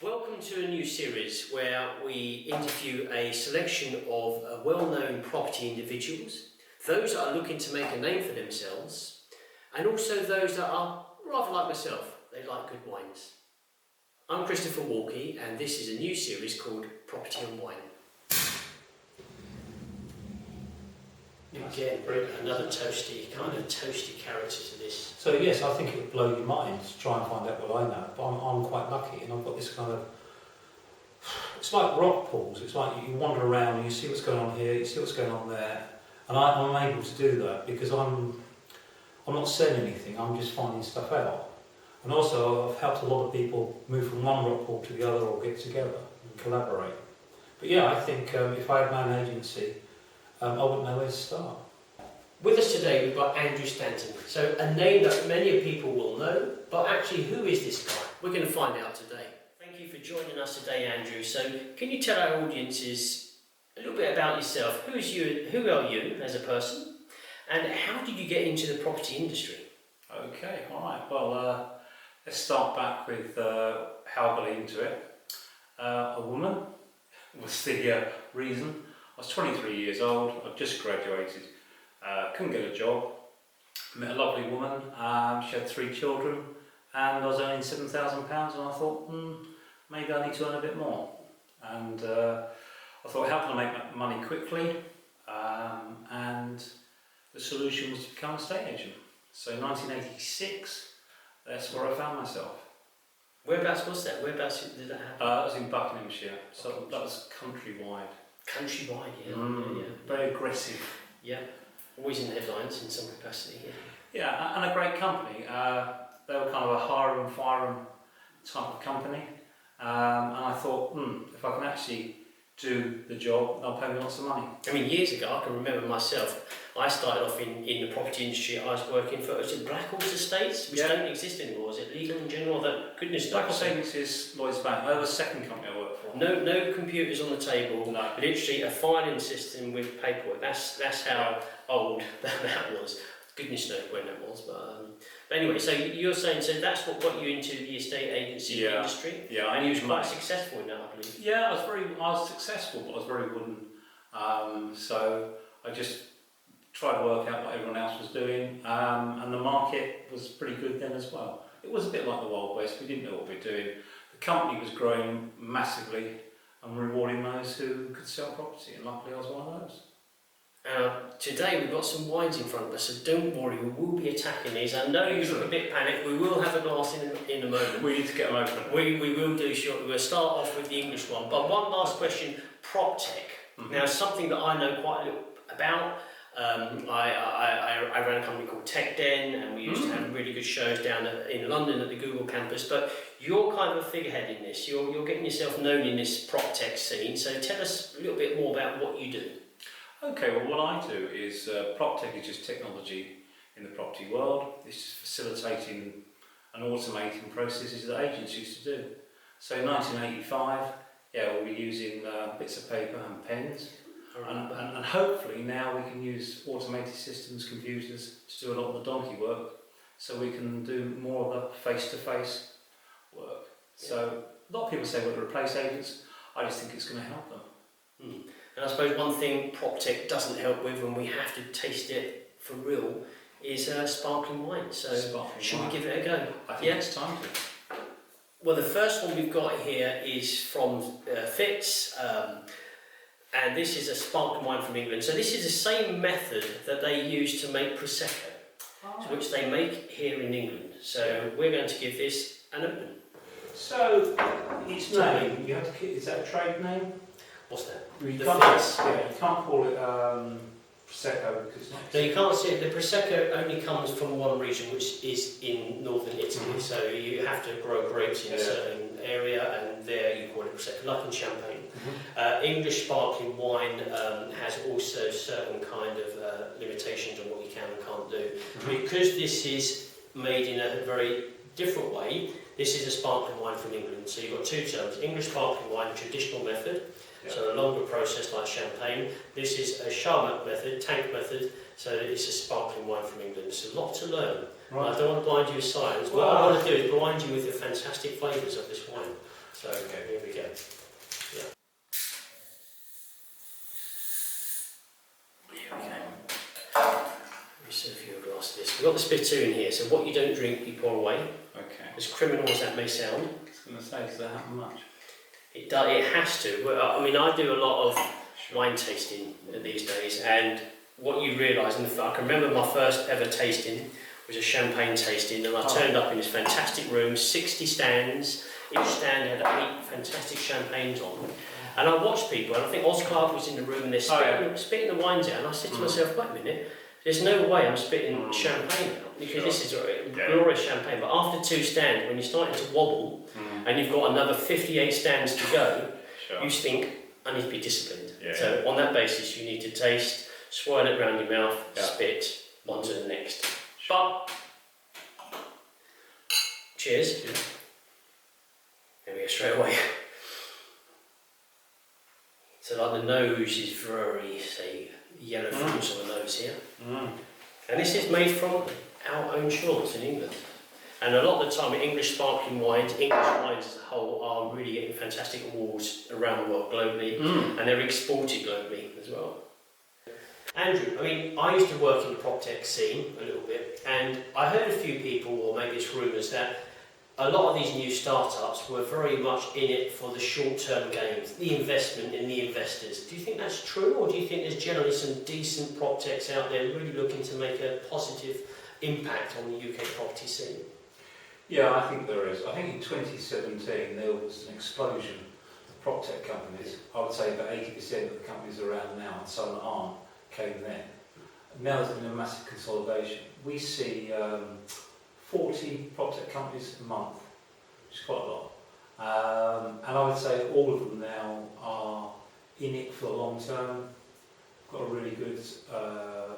Welcome to a new series where we interview a selection of well-known property individuals, those that are looking to make a name for themselves, and also those that are rather like myself, they like good wines. I'm Christopher Walkey, and this is a new series called Property and Wine. Again, another toasty character to this. So yes, I think it would blow your mind to try and find out what I know, but I'm quite lucky, and I've got this kind of, it's like rock pools. It's like you wander around and you see what's going on here, you see what's going on there, and I'm able to do that because I'm not selling anything, I'm just finding stuff out. And also I've helped a lot of people move from one rock pool to the other or get together and collaborate. But yeah, I think if I had my own agency, I wouldn't know where to start. With us today we've got Andrew Stanton, so a name that many people will know, but actually who is this guy? We're going to find out today. Thank you for joining us today, Andrew. So can you tell our audiences a little bit about yourself? Who are you as a person, and how did you get into the property industry? Okay, alright, well let's start back with how I got into it. A woman was the reason. I was 23 years old, I'd just graduated, couldn't get a job, met a lovely woman, she had 3 children, and I was earning £7,000, and I thought, maybe I need to earn a bit more. And I thought, how can I make money quickly? And the solution was to become an estate agent. So in 1986, that's where I found myself. Whereabouts was that? Whereabouts did that happen? That was in Buckinghamshire, so that was countrywide. Countrywide, yeah. Very aggressive. Yeah, always in the headlines in some capacity. Yeah, and a great company. They were kind of a hire and fire 'em type of company. And I thought, if I can actually do the job, they'll pay me lots of money. I mean, years ago, I can remember myself, I started off in the property industry. I was working for, was it Blackhorse Estates, which don't exist anymore? Is it legal in general? That goodness knows. Blackhorse Agencies, Lloyd's Bank, they were the second company I worked for. No computers on the table, no. Literally a filing system with paperwork. That's how old that was. Goodness knows when that was, but anyway, so you're saying, so that's what got you into the estate agency industry? Yeah, and you was quite successful in that, I believe. Yeah, I was successful, but I was very wooden. So I just tried to work out what everyone else was doing, and the market was pretty good then as well. It was a bit like the Wild West, we didn't know what we were doing. The company was growing massively and rewarding those who could sell property, and luckily I was one of those. Today we've got some wines in front of us, so don't worry, we will be attacking these. I know you look a bit panicked, we will have a glass in a moment. We need to get them open. We will do shortly. We'll start off with the English one. But one last question, PropTech. Now, something that I know quite a little about. I ran a company called Tech Den, and we used to have really good shows down in London at the Google campus. But you're kind of a figurehead in this. You're getting yourself known in this PropTech scene. So tell us a little bit more about what you do. Okay, well what I do is, PropTech is just technology in the property world. It's just facilitating and automating processes that agents used to do. So in 1985, we'll be using bits of paper and pens, and hopefully now we can use automated systems, computers, to do a lot of the donkey work, so we can do more of the face-to-face work. So a lot of people say we'll replace agents. I just think it's going to help them. And I suppose one thing PropTech doesn't help with, and we have to taste it for real, is sparkling wine. So should we give it a go? I think it's time to. Well, the first one we've got here is from Fitz, and this is a sparkling wine from England. So this is the same method that they use to make Prosecco, which they make here in England. So we're going to give this an open. So its name, you have to. Is that a trade name? What's that? You can't call it Prosecco because it's not. No, you can't see it. The Prosecco only comes from one region, which is in northern Italy. So you have to grow grapes in a certain area, and there you call it Prosecco, like in Champagne. English sparkling wine has also certain kind of limitations on what you can and can't do. Because this is made in a very different way, this is a sparkling wine from England. So you've got 2 terms: English sparkling wine, traditional method. So a longer process like champagne. This is a Charmat method, tank method, so it's a sparkling wine from England. It's a lot to learn. Right. I don't want to blind you with science. What I want to do is blind you with the fantastic flavours of this wine. So here we go. Yeah. Here we go. Let me serve you a glass of this. We've got the spittoon here, so what you don't drink, you pour away. Okay. As criminal as that may sound. I was going to say, does that happen much? It does. It has to. Well, I mean, I do a lot of wine tasting these days, and what you realise, and I can remember my first ever tasting was a champagne tasting, and I turned up in this fantastic room, 60 stands, each stand had 8 fantastic champagnes on, and I watched people, and I think Oz Clarke was in the room, and they're spitting the wines out, and I said to myself, wait a minute, there's no way I'm spitting champagne out, because this is glorious champagne, but after 2 stands, when you're starting to wobble, and you've got another 58 stands to go, you think, I need to be disciplined. So on that basis, you need to taste, swirl it around your mouth, spit, on to the next. But, cheers. There we go, straight away. So like the nose is very, say, yellow fruits on the nose here. And this is made from our own shores in England. And a lot of the time, English sparkling wines, English wines as a whole, are really getting fantastic awards around the world globally, and they're exported globally as well. Andrew, I mean, I used to work in the prop tech scene a little bit, and I heard a few people, or maybe it's rumours, that a lot of these new startups were very much in it for the short-term gains, the investment in the investors. Do you think that's true, or do you think there's generally some decent prop techs out there really looking to make a positive impact on the UK property scene? Yeah, I think there is. I think in 2017 there was an explosion of prop tech companies. I would say about 80% of the companies around now, and some that aren't, came then. Now there's been a massive consolidation. We see 40 prop tech companies a month, which is quite a lot. And I would say all of them now are in it for the long term, got a really good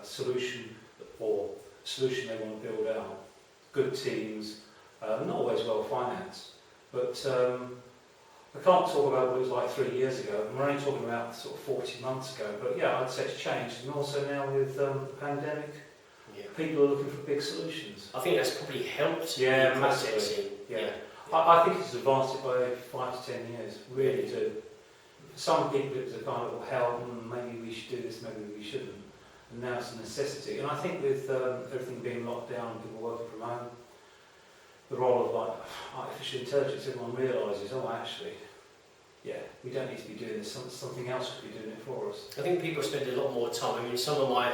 solution they want to build out, good teams, not always well financed, but I can't talk about what it was like 3 years ago, and we're only talking about sort of 40 months ago, but yeah, I'd say it's changed, and also now with the pandemic, people are looking for big solutions. I think that's probably helped massively. I think it's advanced it by 5 to 10 years, really do. For some people it was a kind of, hell, maybe we should do this, maybe we shouldn't, and now it's a necessity. And I think with everything being locked down and people working from home, the role of like artificial intelligence, everyone realises, oh actually, we don't need to be doing this, something else could be doing it for us. I think people spend a lot more time. I mean, some of my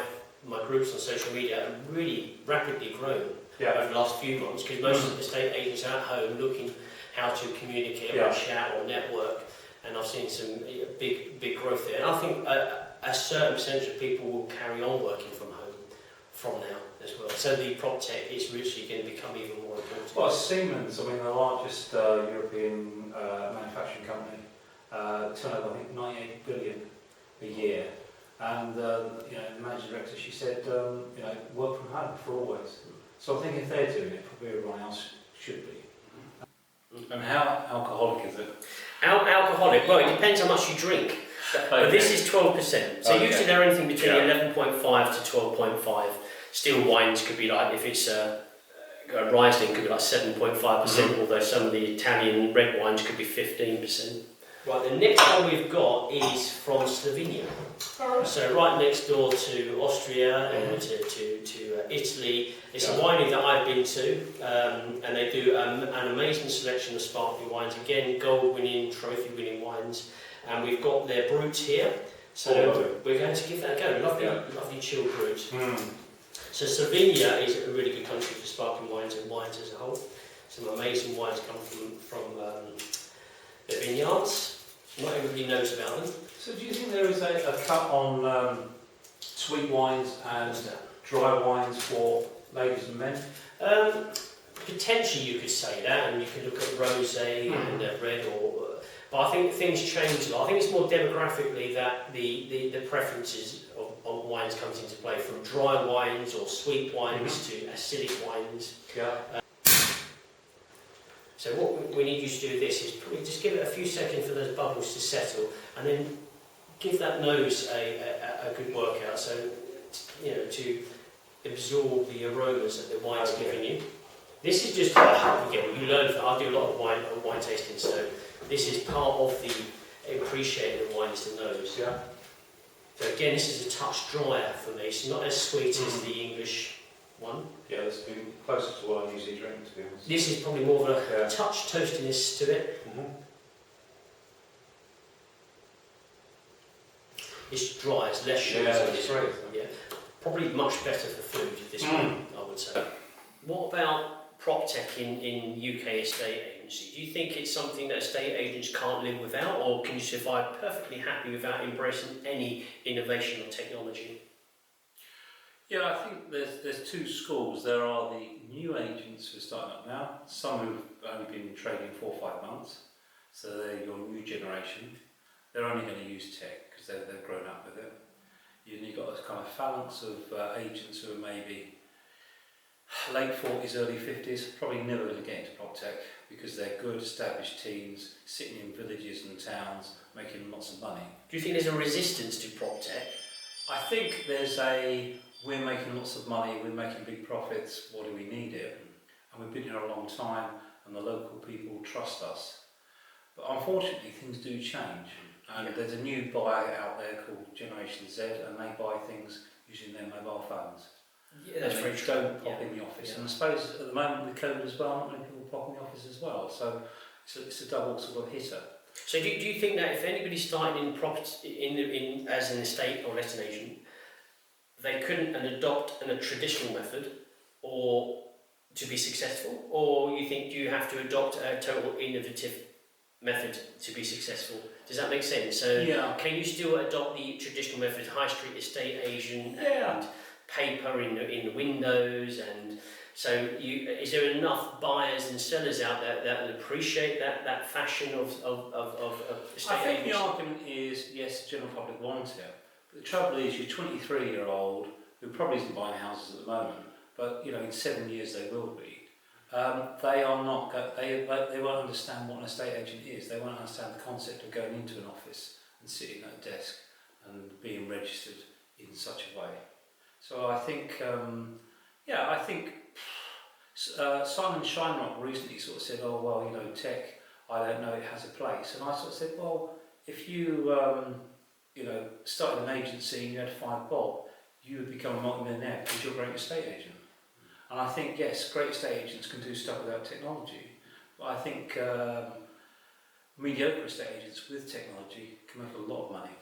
groups on social media have really rapidly grown over the last few months, because most of the estate agents are at home looking how to communicate or chat or network, and I've seen some big growth there. And I think a certain percentage of people will carry on working from home from now as well. So the prop tech is really going to become even more important. Well, Siemens, I mean, the largest European manufacturing company, turnover, I think, 98 billion a year. And the managing director, she said, work from home for always. So I think if they're doing it, probably everyone else should be. And how alcoholic is it? Alcoholic? Well, it depends how much you drink. But this is 12%. So usually they're anything between 11.5 to 12.5. Still wines could be like, if it's a Riesling, could be like 7.5%, although some of the Italian red wines could be 15%. Right, the next one we've got is from Slovenia. So right next door to Austria and to Italy. It's a winery that I've been to, and they do an amazing selection of sparkling wines. Again, gold-winning, trophy-winning wines. And we've got their brut here. So we're going to give that a go. Lovely chilled brut. So Slovenia is a really good country for sparkling wines and wines as a whole. Some amazing wines come from their vineyards. Not everybody knows about them. So do you think there is a cut on sweet wines and dry wines for ladies and men? Potentially you could say that, and you could look at rosé and red, but I think things change a lot. I think it's more demographically that the preferences of wines comes into play, from dry wines or sweet wines to acidic wines. So what we need you to do with this is probably just give it a few seconds for those bubbles to settle, and then give that nose a good workout, so to absorb the aromas that the wine's giving you. This is just, again, you learn, I do a lot of wine tasting, so This is part of the appreciating the wine is the nose. Yeah. So again, this is a touch drier for me. It's not as sweet as the English one. Yeah, it's been closer to what I usually drink, to be honest. This is probably more of a touch toastiness to it. It's dry, it's less sugar. Yeah, that's great. Yeah, probably much better for food, this one, I would say. What about prop tech in UK estate agency? Do you think it's something that estate agents can't live without, or can you survive perfectly happy without embracing any innovation or technology? Yeah, I think there's two schools. There are the new agents who are starting up now, some who've only been trading 4 or 5 months, so they're your new generation. They're only going to use tech because they've grown up with it. You've got this kind of phalanx of agents who are maybe late 40s, early 50s, probably never going to get into prop tech because they're good established teams sitting in villages and towns making lots of money. Do you think there's a resistance to prop tech? I think we're making lots of money, we're making big profits, what do we need it? And we've been here a long time and the local people trust us. But unfortunately things do change. And there's a new buyer out there called Generation Z, and they buy things using their mobile phones. Yeah, that's very true. Don't pop in the office. Yeah. And I suppose at the moment with COVID as well, not many people pop in the office as well. So it's a double sort of hitter. So do you think that if anybody's starting in property as an estate or letting agent, they couldn't adopt a traditional method or to be successful, or you think you have to adopt a total innovative method to be successful? Does that make sense? So can you still adopt the traditional method, high street estate agent and paper in the windows, and so is there enough buyers and sellers out there that appreciate that fashion of estate I think agency? the argument is yes, the general public want it, but the trouble is you're 23-year-old who probably isn't buying houses at the moment, but in 7 years they will be. They are not. They won't understand what an estate agent is. They won't understand the concept of going into an office and sitting at a desk and being registered in such a way. So I think, Simon Shinerock recently sort of said, "Oh well, tech. I don't know. It has a place." And I sort of said, "Well, if you, started an agency and you had 5 bob, you would become a multi-millionaire because you're a great estate agent." And I think, yes, great estate agents can do stuff without technology, but I think mediocre estate agents with technology can make a lot of money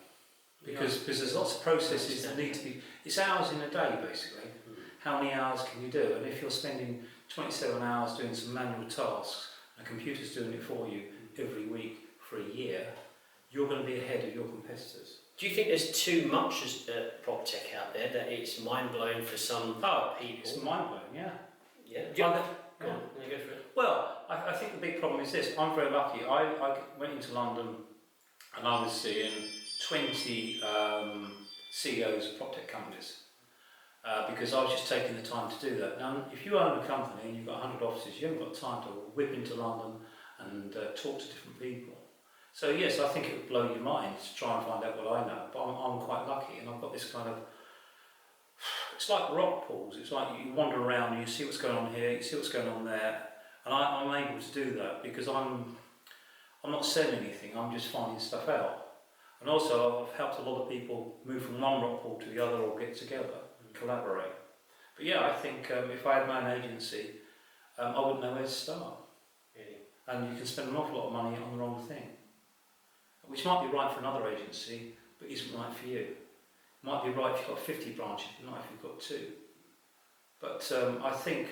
because there's lots of processes that need to be, it's hours in a day basically. How many hours can you do? And if you're spending 27 hours doing some manual tasks and a computer's doing it for you every week for a year, you're going to be ahead of your competitors. Do you think there's too much prop tech out there that it's mind-blowing for some people? It's mind-blowing, yeah. Yeah. Go on, go for it. Well, I think the big problem is this. I'm very lucky. I went into London and I was seeing 20 CEOs of prop tech companies because I was just taking the time to do that. Now, if you own a company and you've got 100 offices, you haven't got time to whip into London and talk to different people. So yes, I think it would blow your mind to try and find out what I know, but I'm quite lucky and I've got this kind of, it's like rock pools, it's like you wander around and you see what's going on here, you see what's going on there, and I'm able to do that because I'm not selling anything, I'm just finding stuff out. And also I've helped a lot of people move from one rock pool to the other or get together and collaborate. But yeah, I think if I had my own agency, I wouldn't know where to start. Really? And you can spend an awful lot of money on the wrong thing, which might be right for another agency, but isn't right for you. It might be right if you've got 50 branches, but not if you've got 2. But I think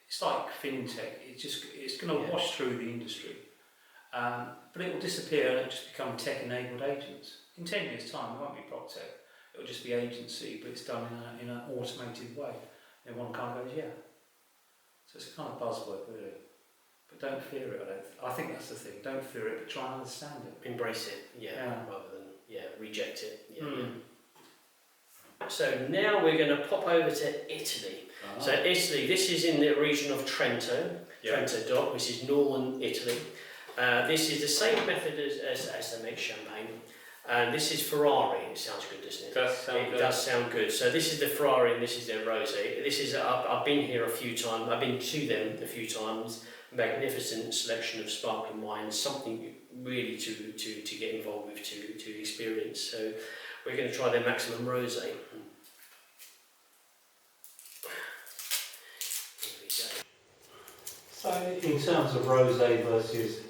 it's like fintech, it's going to wash through the industry. But it will disappear and it'll just become tech-enabled agents. In 10 years' time, it won't be prop tech, it'll just be agency, but it's done in an automated way. Everyone kind of goes, yeah. So it's a kind of buzzword, really. But don't fear it, I think that's the thing. Don't fear it, but try and understand it. Embrace it, rather than reject it. So now we're going to pop over to Italy. So Italy, this is in the region of Trento, Trento DOC, which is northern Italy. This is the same method as they make champagne. And this is Ferrari. It sounds good, doesn't it? It does sound good. So this is the Ferrari and this is their Rosé. This is I've been here a few times. I've been to them a few times. Magnificent selection of sparkling wines. Something really to get involved with, to experience. So we're going to try their Maximum Rosé. There we go. So in terms of rosé versus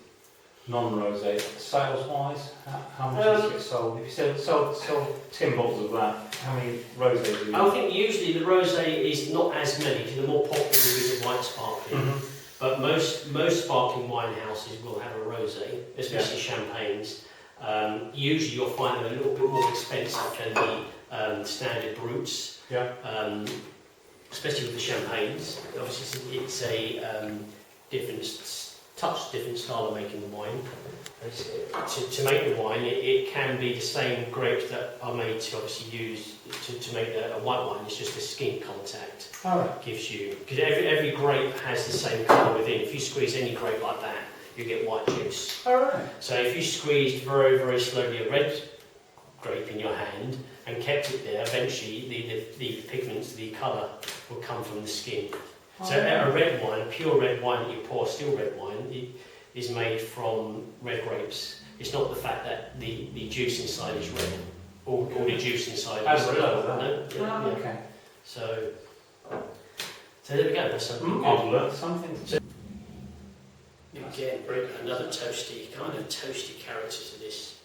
non-rosé, sales-wise, how much does it get sold? If you sold 10 bottles of that, how many rosés do you I think usually the rosé is not as many, because the more popular will be the white sparkling. But most sparkling wine houses will have a rosé, especially champagnes. Usually you'll find them a little bit more expensive than the standard brutes. Yeah. Especially with the champagnes. Obviously it's a different style of making the wine. To make the wine, it can be the same grapes that are made to obviously use to make a white wine. It's just the skin contact gives you, because every grape has the same colour within. If you squeeze any grape like that, you get white juice. So if you squeezed very, very slowly a red grape in your hand and kept it there, eventually the pigments, the colour will come from the skin. So a red wine, a pure red wine that you pour, still red wine, is made from red grapes. It's not the fact that the juice inside is red. All the juice inside is red. No? Okay. So there we go. That's something good. I've learned something. Again, another toasty character to this.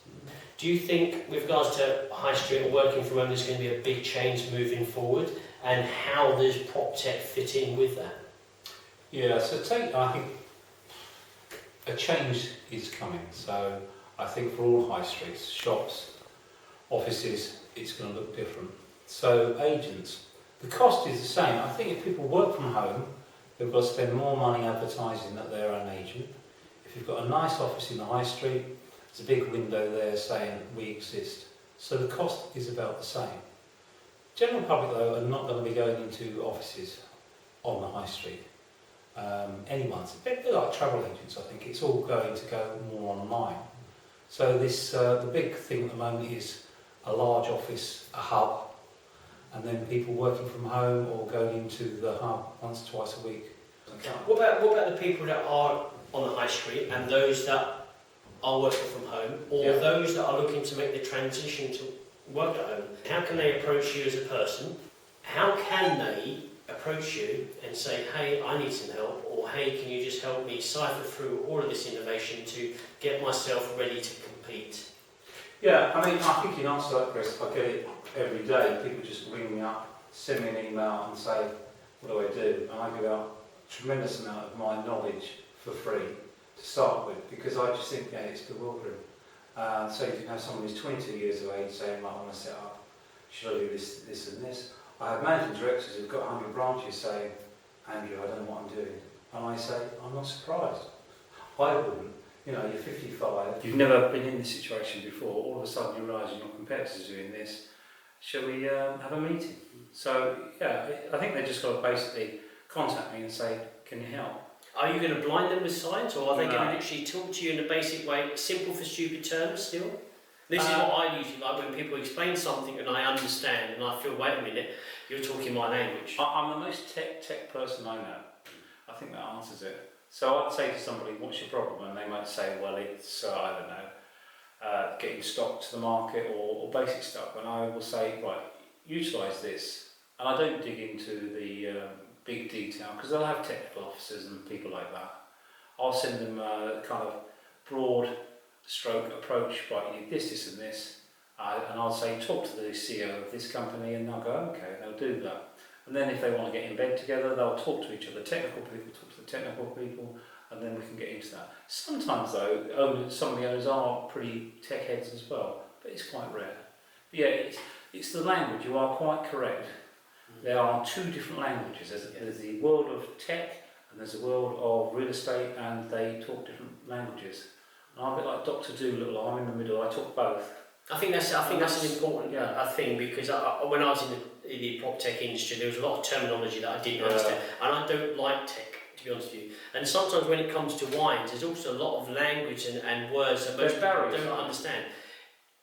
Do you think, with regards to high street and working from home, there's going to be a big change moving forward? And how does prop tech fit in with that? Yeah, so I think a change is coming. So I think for all high streets, shops, offices, it's going to look different. So agents, the cost is the same. I think if people work from home, they've got to spend more money advertising that they're an agent. If you've got a nice office in the high street, there's a big window there saying we exist. So the cost is about the same. General public, though, are not going to be going into offices on the high street. Anyone's a bit like travel agents. I think it's all going to go more online. So this the big thing at the moment is a large office, a hub, and then people working from home or going into the hub once, twice a week. What about the people that are on the high street and those that are working from home, or those that are looking to make the transition to work at home? How can they approach you as a person? How can they approach you and say, hey, I need some help, or hey, can you just help me cipher through all of this innovation to get myself ready to compete? Yeah, I mean, I think in answer to that, Chris, I get it every day. People just ring me up, send me an email and say, what do I do? And I give out a tremendous amount of my knowledge for free to start with, because I just think, it's bewildering. So you can have someone who's 22 years of age saying, I want to set up, should I do this and this? I have managing directors who've got 100 branches saying, Andrew, I don't know what I'm doing. And I say, I'm not surprised. I wouldn't. You're 55. You've never been in this situation before. All of a sudden you realise your competitors are doing this. Shall we have a meeting? So, I think they just got to basically contact me and say, can you help? Are you going to blind them with science, or are they going to literally talk to you in a basic way, simple for stupid terms still? This is what I usually like, when people explain something and I understand and I feel, wait a minute, you're talking my language. I'm the most tech person I know. I think that answers it. So I'd say to somebody, what's your problem? And they might say, well, it's, I don't know, getting stock to the market or basic stuff. And I will say, right, utilise this. And I don't dig into the big detail, because they'll have technical officers and people like that. I'll send them a kind of broad stroke approach, right, you need this and this, and I'll say, talk to the CEO of this company, and they'll go, okay, they'll do that. And then if they want to get in bed together, they'll talk to each other. Technical people talk to the technical people, and then we can get into that. Sometimes though, some of the owners are pretty tech heads as well, but it's quite rare. But yeah, it's the language, you are quite correct. There are two different languages. There's the world of tech and there's the world of real estate, and they talk different languages. And I'm a bit like Dr. Dolittle, I'm in the middle, I talk both. I think that's an important thing, because when I was in the prop tech industry, there was a lot of terminology that I didn't understand, and I don't like tech, to be honest with you. And sometimes when it comes to wines, there's also a lot of language and words that most people don't understand.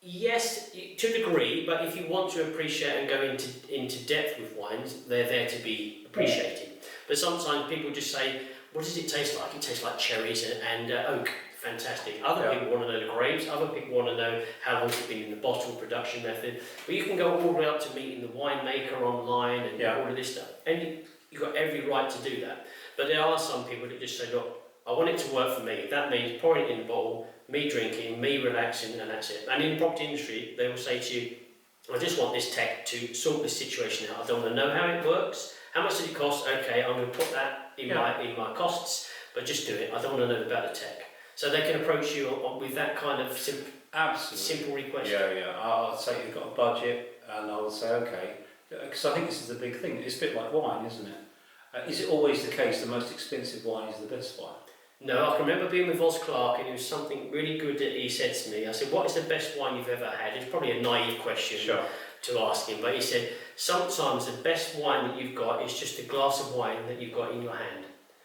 Yes, to a degree, but if you want to appreciate and go into depth with wines, they're there to be appreciated. But sometimes people just say, what does it taste like? It tastes like cherries and oak. fantastic. Other Yeah. people want to know the grapes, other people want to know how long it's been in the bottle, production method. But you can go all the way up to meeting the winemaker online and Yeah. all of this stuff. And you've got every right to do that. But there are some people that just say, look, I want it to work for me. That means pouring it in the bottle, me drinking, me relaxing, and that's it. And in the property industry, they will say to you, I just want this tech to sort this situation out. I don't want to know how it works. How much does it cost? Okay, I'm going to put that in my costs, but just do it. I don't want to know about the tech. So they can approach you with that kind of simple request. Yeah. I'll say you've got a budget, and I will say okay, because I think this is the big thing. It's a bit like wine, isn't it? Is it always the case the most expensive wine is the best wine? No, I can remember being with Oz Clark, and it was something really good that he said to me. I said, what is the best wine you've ever had? It's probably a naive question to ask him, but he said, sometimes the best wine that you've got is just a glass of wine that you've got in your hand.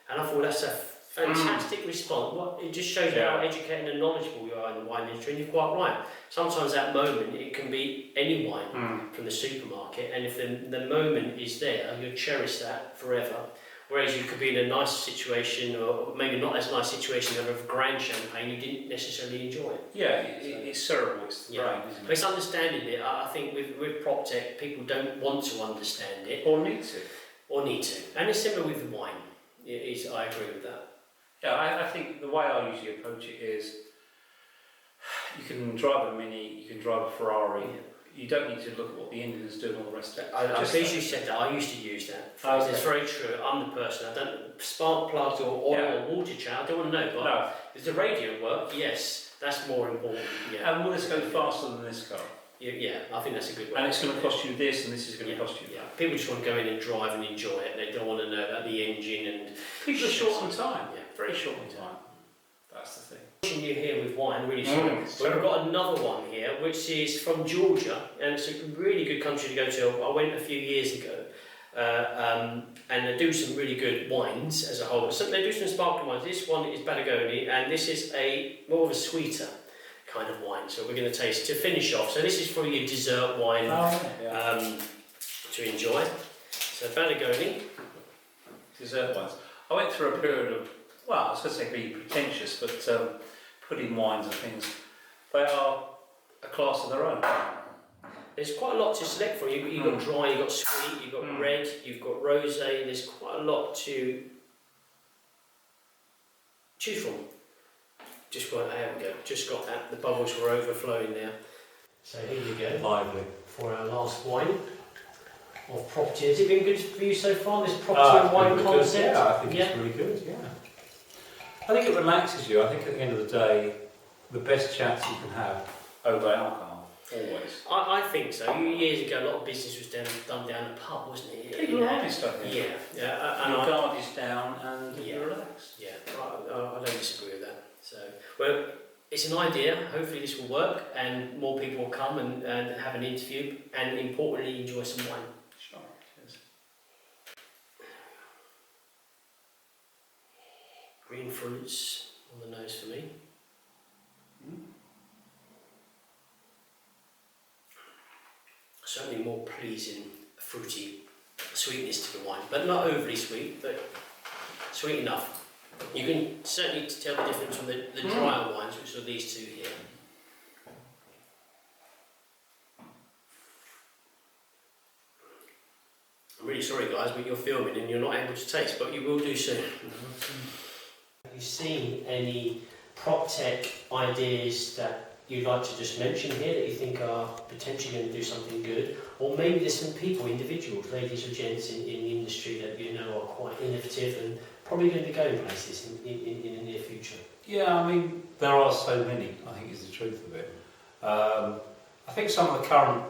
And I thought that's a fantastic response. It just shows you how educated and knowledgeable you are in the wine industry, and you're quite right. Sometimes that moment, it can be any wine from the supermarket, and if the moment is there, you'll cherish that forever. Whereas you could be in a nice situation, or maybe not as nice situation, of a grand champagne you didn't necessarily enjoy it. Yeah, it's cerebral, it's the brain, isn't But it? it's understanding it. I think with PropTech, people don't want to understand it. Or need to. Or need to. And it's similar with the wine. I agree with that. Yeah, I think the way I usually approach it is, you can drive a Mini, you can drive a Ferrari. Yeah. You don't need to look at what the engine's doing all the rest of it. I'm pleased you said that. I used to use that. Okay. It's very true. I'm the person. I don't spark plugs or oil or water chat. I don't want to know. But does the radio work? Yes, that's more important. Yeah. And will this go faster than this car? Yeah, I think that's a good way. And it's going to cost you this, and this is going to cost you that. that. People just want to go in and drive and enjoy it. They don't want to know about the engine and. People are short on time. Yeah, Very short on time. That's the thing. You here with wine, really short. We've got another one here, which is from Georgia, and it's a really good country to go to. I went a few years ago, and they do some really good wines as a whole. So they do some sparkling wines. This one is Batagoni, and this is more of a sweeter kind of wine. So we're going to taste to finish off. So this is for your dessert wine to enjoy. So Batagoni. Dessert wines. I went through a period of, well, I was going to say be pretentious, but pudding wines and things, they are a class of their own. There's quite a lot to select from. You've got dry, you've got sweet, you've got red, you've got rosé. There's quite a lot to choose from. There we go. Just got that. The bubbles were overflowing there. So here you go. Lively. For our last wine of property. Has it been good for you so far? This property and wine really concept? Yeah, I think it's really good. Yeah. I think it relaxes you. I think at the end of the day, the best chats you can have over alcohol, always. I think so. Years ago, a lot of business was done down a pub, wasn't it? People are honest, I think. Yeah. And your guard is down and you're relaxed. Yeah, I don't disagree with that. So, well, it's an idea. Hopefully this will work and more people will come and have an interview and importantly enjoy some wine. Sure. Cheers. Green fruits on the nose for me. Certainly more pleasing, fruity sweetness to the wine, but not overly sweet, but sweet enough. You can certainly tell the difference from the drier wines, which are these two here. I'm really sorry guys, but you're filming and you're not able to taste, but you will do soon. Have you seen any PropTech ideas that you'd like to just mention here that you think are potentially going to do something good? Or maybe there's some people, individuals, ladies or gents in the industry that you know are quite innovative and probably going to be going places in the near future. Yeah, I mean, there are so many, I think is the truth of it. I think some of the current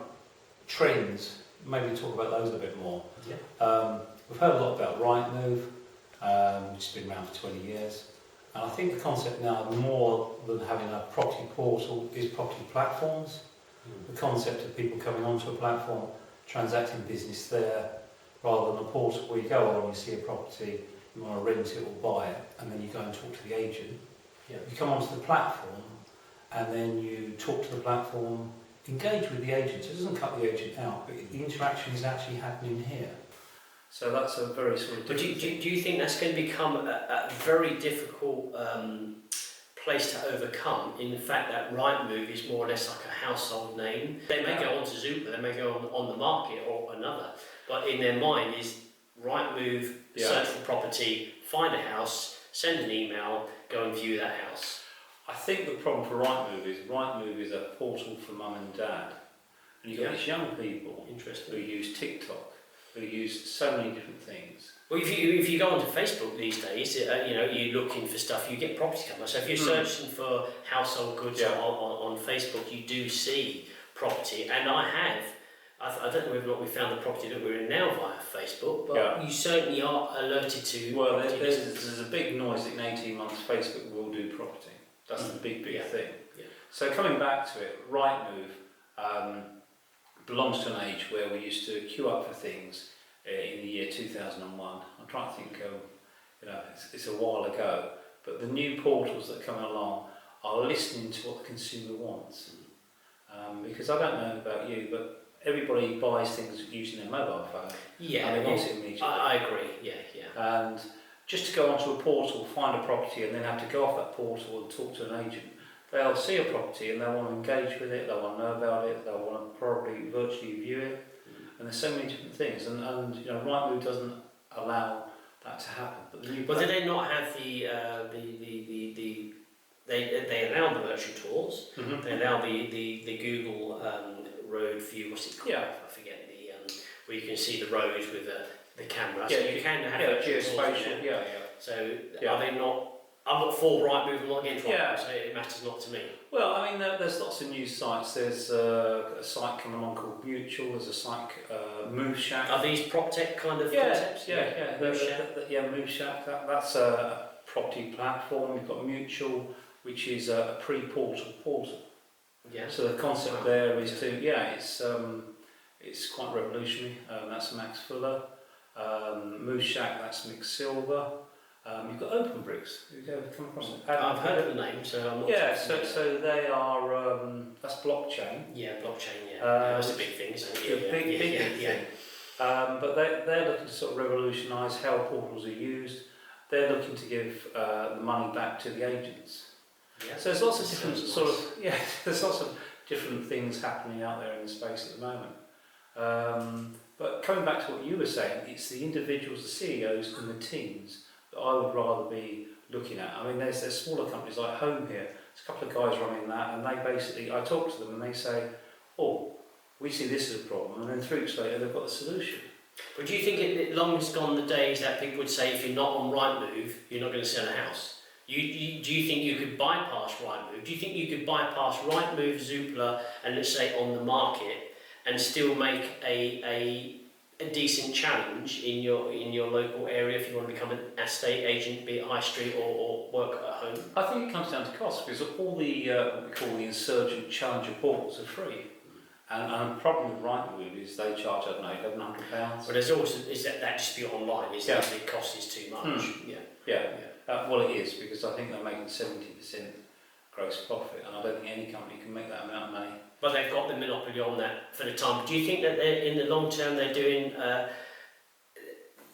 trends, maybe talk about those a bit more. Yeah. We've heard a lot about Rightmove, which has been around for 20 years. And I think the concept now, more than having a property portal, is property platforms. The concept of people coming onto a platform, transacting business there, rather than a portal where you go on, you see a property, you want to rent it or buy it, and then you go and talk to the agent. Yeah. You come onto the platform, and then you talk to the platform, engage with the agent. So it doesn't cut the agent out, but the interaction is actually happening here. So that's a very sort of. But do you think that's going to become a very difficult place to overcome in the fact that Rightmove is more or less like a household name. They may go on to Zoopla, they may go on the market or another, but in their mind is Rightmove, search for property, find a house, send an email, go and view that house. I think the problem for Rightmove is a portal for mum and dad. And you've got these young people who use TikTok, who use so many different things. Well, if you go onto Facebook these days, you're looking for stuff, you get property come up. So if you're searching for household goods on Facebook, you do see property. And I don't know whether or not we found the property that we're in now via Facebook, but you certainly are alerted to. Well, there's a big noise that in 18 months Facebook will do property. That's the big thing. Yeah. So coming back to it, Rightmove belongs to an age where we used to queue up for things in the year 2001. I'm trying to think, it's a while ago, but the new portals that come along are listening to what the consumer wants. Because I don't know about you, but everybody buys things using their mobile phone. Yeah, and they want it immediately. I agree, yeah. And just to go onto a portal, find a property, and then have to go off that portal and talk to an agent, they'll see a property and they'll want to engage with it, they'll want to know about it, they'll want to probably virtually view it. And there's so many different things, and Rightmove doesn't allow that to happen. But do they not have they allow the virtual tours? They allow the Google road view. What's it called? Yeah. I forget where you can see the road with the camera. Yeah, so you can have geospatial. Yeah. So are they not? I'm not for Rightmove, I'm not against Rightmove, so it matters not to me. Well, I mean, there's lots of news sites. There's a site coming along called Mutual. There's a site, Move Shack. Are these PropTech kind of concepts? Yeah. Move Shack. That's a property platform. You've got Mutual, which is a pre-portal portal. Yeah. So the concept there is it's quite revolutionary. That's Max Fuller. Move Shack. That's Mick Silver. You've got OpenBricks. Have you ever come across it? I've heard of the name, so I'm not. Yeah, so they are. That's blockchain. Yeah, blockchain. Yeah, that's a big thing, isn't it? Big thing. But they're looking to sort of revolutionise how portals are used. They're looking to give the money back to the agents. Yeah. So there's lots of different there's lots of different things happening out there in the space at the moment. But coming back to what you were saying, it's the individuals, the CEOs, and the teams that I would rather be looking at. I mean, there's smaller companies like Home here. There's a couple of guys running that, and they basically, I talk to them and they say, "Oh, we see this as a problem," and then 3 weeks later they've got a solution. But do you think it long has gone the days that people would say if you're not on Rightmove, you're not going to sell a house? Do you think you could bypass Rightmove? Do you think you could bypass Rightmove, Zoopla, and let's say on the market, and still make a decent challenge in your local area if you want to become an estate agent, be it high street or work at home? I think it comes down to cost, because all the what we call the insurgent challenger portals are free. And the problem with Rightmove is they charge, I don't know, £1,100. But there's also that dispute online is that the cost is too much. Well, it is, because I think they're making 70% gross profit, and I don't think any company can make that amount of money. But they've got the monopoly on that for the time. Do you think that in the long term they're doing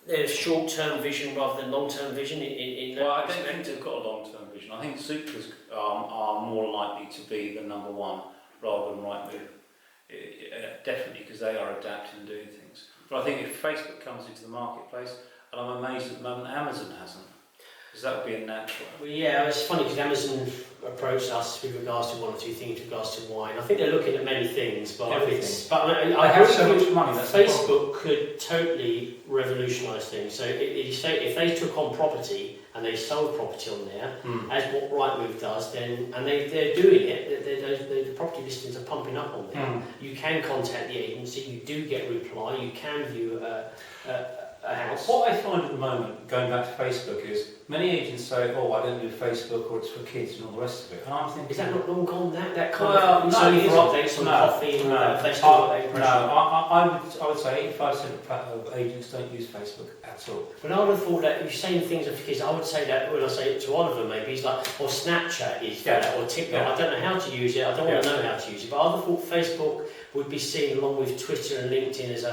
their short-term vision rather than long-term vision in that? Well, I don't think they've got a long-term vision. I think Zooplas are more likely to be the number one rather than Rightmove. Definitely, because they are adapting and doing things. But I think if Facebook comes into the marketplace, and I'm amazed at the moment Amazon hasn't, because that would be a natural. Well, yeah, it's funny because Amazon approached us with regards to one or two things, with regards to wine. I think they're looking at many things, but I have so much money. That's Facebook could totally revolutionise things. So if they took on property and they sold property on there, as what Rightmove does, then and they're doing it. The property listings are pumping up on there. You can contact the agency. You do get a reply. You can view a house. What I find at the moment, going back to Facebook, is many agents say, "Oh, I don't do Facebook, or it's for kids and all the rest of it." And I'm thinking, is that not long gone? That kind of it's only for updates on coffee and I would say 85% of agents don't use Facebook at all. But I would have thought that you're saying things are for kids. I would say that when I say it to Oliver, maybe he's like, "Or Snapchat is for that, or TikTok." I don't know how to use it. I don't want to know how to use it. But I would have thought Facebook would be seen along with Twitter and LinkedIn as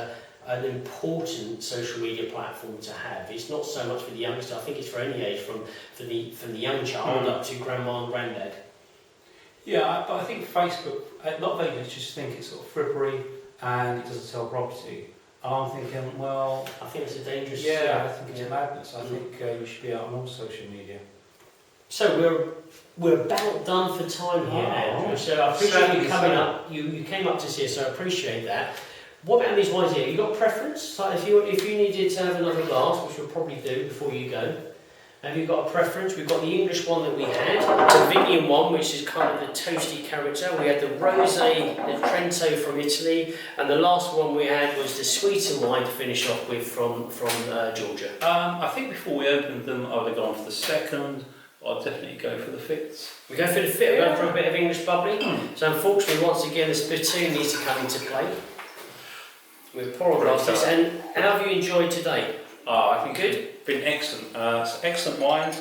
an important social media platform to have. It's not so much for the youngster. I think it's for any age, from the young child up to grandma and granddad. Yeah, but I think Facebook, a lot of agents just think it's sort of frippery and it doesn't sell property. And I'm thinking, well, I think it's a dangerous. I think it's madness. I think you should be out on all social media. So we're about done for time here, Andrew. So I appreciate you coming up. You came up to see us, so I appreciate that. What about these wines here? You got a preference? Like if you needed to have another glass, which we'll probably do before you go, have you got a preference? We've got the English one that we had, the Vignian one, which is kind of the toasty character. We had the Rosé, the Trento from Italy, and the last one we had was the sweeter wine to finish off with from Georgia. I think before we opened them, I would have gone for the second. I'd definitely go for the fifth. We go for the fifth. We're going for a bit of English bubbly. So unfortunately, once again, the spittoon needs to come into play. With pour glasses. And how have you enjoyed today? I think good. It's been excellent. Excellent wine,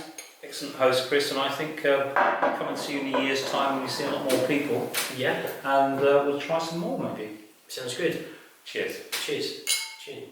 excellent host, Chris, and I think I'll come and see you in a year's time when we see a lot more people. Yeah. And we'll try some more maybe. Sounds good. Cheers. Cheers. Cheers.